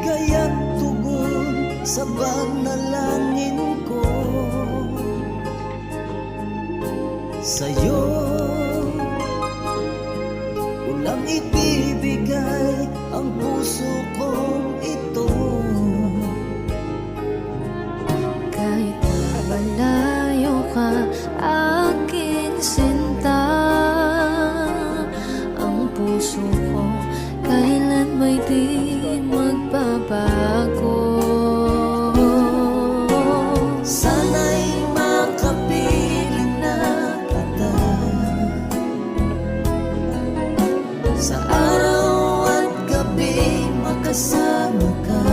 Kaya't tugon sa panalangin ko sa'yo, ulang ibibigay ang puso kong ito. Kahit malayo ka, aking sinta, ang puso ko kailan may di magbabago. Sana'y makapiling na kita sa araw at gabi, makasama ka.